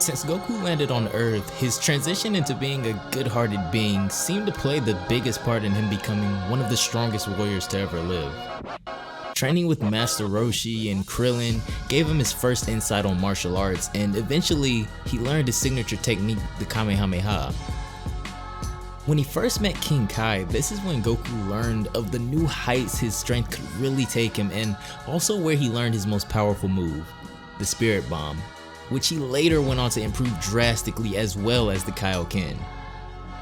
Since Goku landed on Earth, his transition into being a good-hearted being seemed to play the biggest part in him becoming one of the strongest warriors to ever live. Training with Master Roshi and Krillin gave him his first insight on martial arts, and eventually he learned his signature technique, the Kamehameha. When he first met King Kai, this is when Goku learned of the new heights his strength could really take him, and also where he learned his most powerful move, the Spirit Bomb, which he later went on to improve drastically, as well as the Kaioken.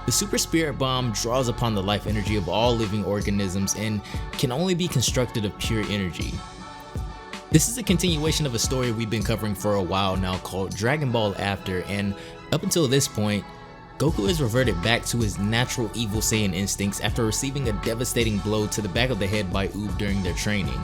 The Super Spirit Bomb draws upon the life energy of all living organisms and can only be constructed of pure energy. This is a continuation of a story we've been covering for a while now called Dragon Ball After, and up until this point, Goku has reverted back to his natural evil Saiyan instincts after receiving a devastating blow to the back of the head by Oob during their training.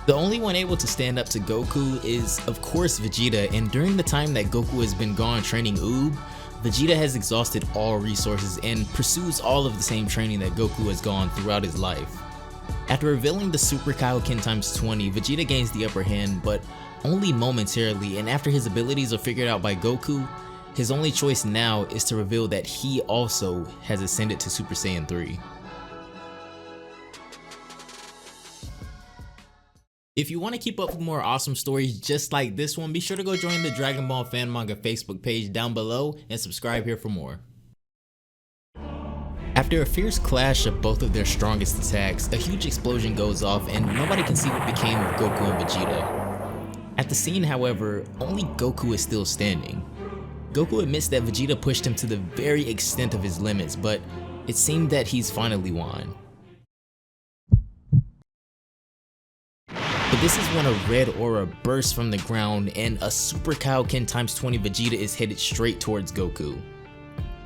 The only one able to stand up to Goku is, of course, Vegeta, and during the time that Goku has been gone training Oob, Vegeta has exhausted all resources and pursues all of the same training that Goku has gone throughout his life. After revealing the Super Kaioken times 20, Vegeta gains the upper hand, but only momentarily, and after his abilities are figured out by Goku, his only choice now is to reveal that he also has ascended to Super Saiyan 3. If you want to keep up with more awesome stories just like this one, be sure to go join the Dragon Ball Fan Manga Facebook page down below and subscribe here for more. After a fierce clash of both of their strongest attacks, a huge explosion goes off and nobody can see what became of Goku and Vegeta. At the scene, however, only Goku is still standing. Goku admits that Vegeta pushed him to the very extent of his limits, but it seemed that he's finally won. But this is when a red aura bursts from the ground and a Super Kaioken times 20 Vegeta is headed straight towards Goku.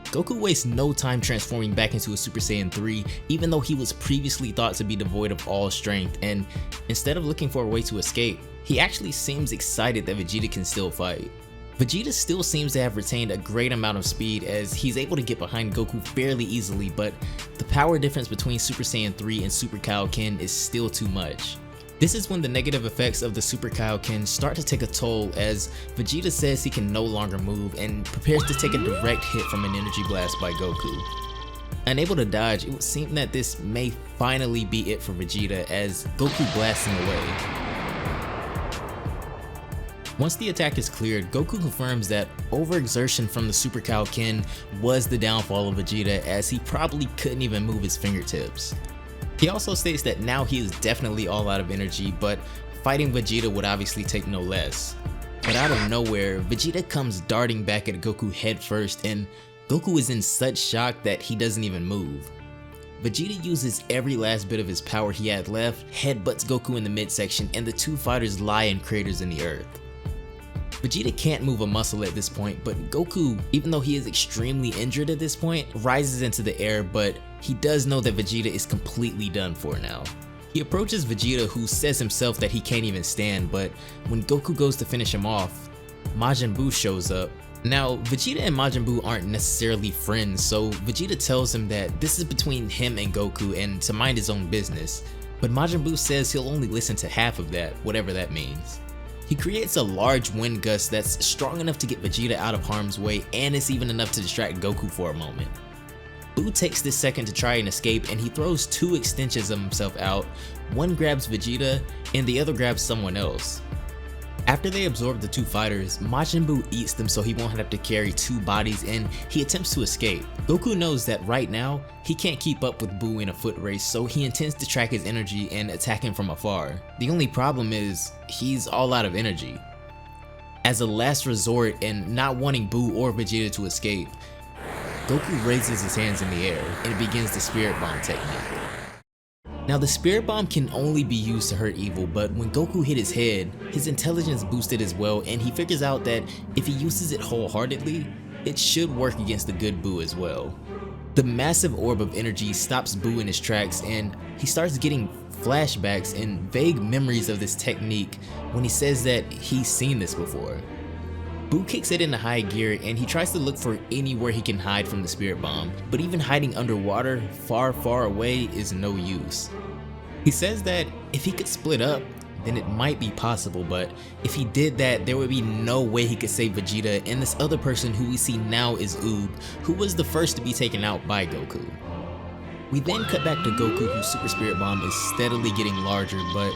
Goku wastes no time transforming back into a Super Saiyan 3, even though he was previously thought to be devoid of all strength, and instead of looking for a way to escape, he actually seems excited that Vegeta can still fight. Vegeta still seems to have retained a great amount of speed as he's able to get behind Goku fairly easily, but the power difference between Super Saiyan 3 and Super Kaioken is still too much. This is when the negative effects of the Super Kaioken start to take a toll as Vegeta says he can no longer move and prepares to take a direct hit from an energy blast by Goku. Unable to dodge, it would seem that this may finally be it for Vegeta as Goku blasts him away. Once the attack is cleared, Goku confirms that overexertion from the Super Kaioken was the downfall of Vegeta as he probably couldn't even move his fingertips. He also states that now he is definitely all out of energy, but fighting Vegeta would obviously take no less. But out of nowhere, Vegeta comes darting back at Goku head first, and Goku is in such shock that he doesn't even move. Vegeta uses every last bit of his power he had left, headbutts Goku in the midsection, and the two fighters lie in craters in the earth. Vegeta can't move a muscle at this point, but Goku, even though he is extremely injured at this point, rises into the air, but he does know that Vegeta is completely done for now. He approaches Vegeta, who says himself that he can't even stand, but when Goku goes to finish him off, Majin Buu shows up. Now, Vegeta and Majin Buu aren't necessarily friends, so Vegeta tells him that this is between him and Goku and to mind his own business, but Majin Buu says he'll only listen to half of that, whatever that means. He creates a large wind gust that's strong enough to get Vegeta out of harm's way, and it's even enough to distract Goku for a moment. Buu takes this second to try and escape, and he throws two extensions of himself out. One grabs Vegeta and the other grabs someone else. After they absorb the two fighters, Majin Buu eats them so he won't have to carry two bodies, and he attempts to escape. Goku knows that right now, he can't keep up with Buu in a foot race, so he intends to track his energy and attack him from afar. The only problem is, he's all out of energy. As a last resort and not wanting Buu or Vegeta to escape, Goku raises his hands in the air and begins the Spirit Bomb technique. Now the Spirit Bomb can only be used to hurt evil, but when Goku hit his head, his intelligence boosted as well, and he figures out that if he uses it wholeheartedly, it should work against the good Buu as well. The massive orb of energy stops Buu in his tracks, and he starts getting flashbacks and vague memories of this technique when he says that he's seen this before. Buu kicks it into high gear and he tries to look for anywhere he can hide from the Spirit Bomb, but even hiding underwater, far away, is no use. He says that if he could split up, then it might be possible, but if he did that, there would be no way he could save Vegeta and this other person who we see now is Oob, who was the first to be taken out by Goku. We then cut back to Goku, whose Super Spirit Bomb is steadily getting larger, but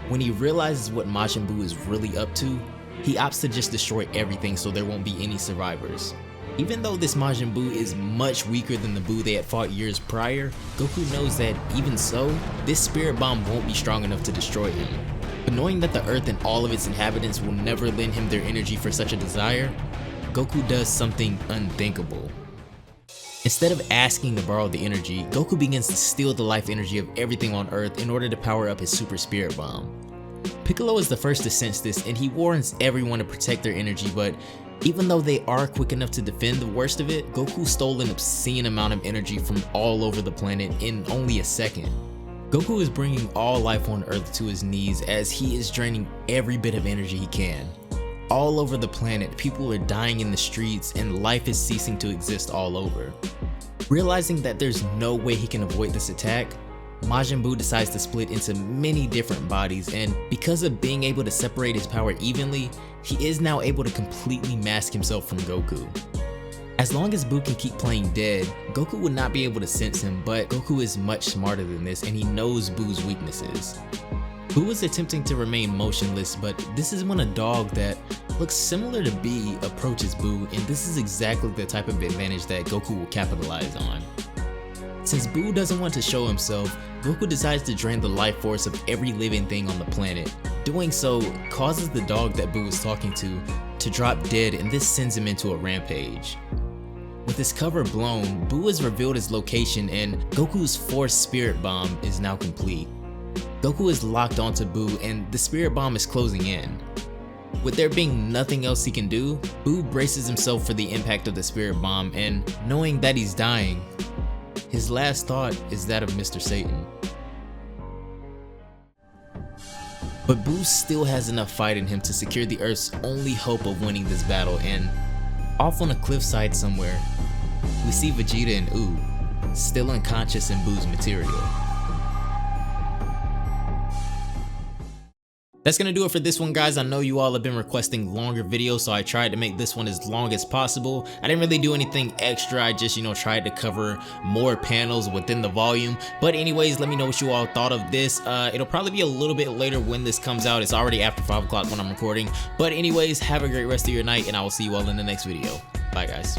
when he realizes what Majin Buu is really up to, he opts to just destroy everything so there won't be any survivors. Even though this Majin Buu is much weaker than the Buu they had fought years prior, Goku knows that even so, this Spirit Bomb won't be strong enough to destroy him. But knowing that the Earth and all of its inhabitants will never lend him their energy for such a desire, Goku does something unthinkable. Instead of asking to borrow the energy, Goku begins to steal the life energy of everything on Earth in order to power up his Super Spirit Bomb. Piccolo is the first to sense this and he warns everyone to protect their energy, but even though they are quick enough to defend the worst of it, Goku stole an obscene amount of energy from all over the planet in only a second. Goku is bringing all life on Earth to his knees as he is draining every bit of energy he can. All over the planet, people are dying in the streets and life is ceasing to exist all over. Realizing that there's no way he can avoid this attack, Majin Buu decides to split into many different bodies, and because of being able to separate his power evenly, he is now able to completely mask himself from Goku. As long as Buu can keep playing dead, Goku would not be able to sense him, but Goku is much smarter than this and he knows Buu's weaknesses. Buu is attempting to remain motionless, but this is when a dog that looks similar to Bee approaches Buu, and this is exactly the type of advantage that Goku will capitalize on. Since Buu doesn't want to show himself, Goku decides to drain the life force of every living thing on the planet. Doing so causes the dog that Buu is talking to drop dead, and this sends him into a rampage. With his cover blown, Buu has revealed his location and Goku's fourth Spirit Bomb is now complete. Goku is locked onto Buu and the Spirit Bomb is closing in. With there being nothing else he can do, Buu braces himself for the impact of the Spirit Bomb, and knowing that he's dying, his last thought is that of Mr. Satan. But Buu still has enough fight in him to secure the Earth's only hope of winning this battle, and off on a cliffside somewhere, we see Vegeta and Oob, still unconscious in Buu's material. That's gonna do it for this one, guys. I know you all have been requesting longer videos, so I tried to make this one as long as possible. I didn't really do anything extra. I just, tried to cover more panels within the volume. But anyways, let me know what you all thought of this. It'll probably be a little bit later when this comes out. It's already after 5 o'clock when I'm recording. But anyways, have a great rest of your night, and I will see you all in the next video. Bye, guys.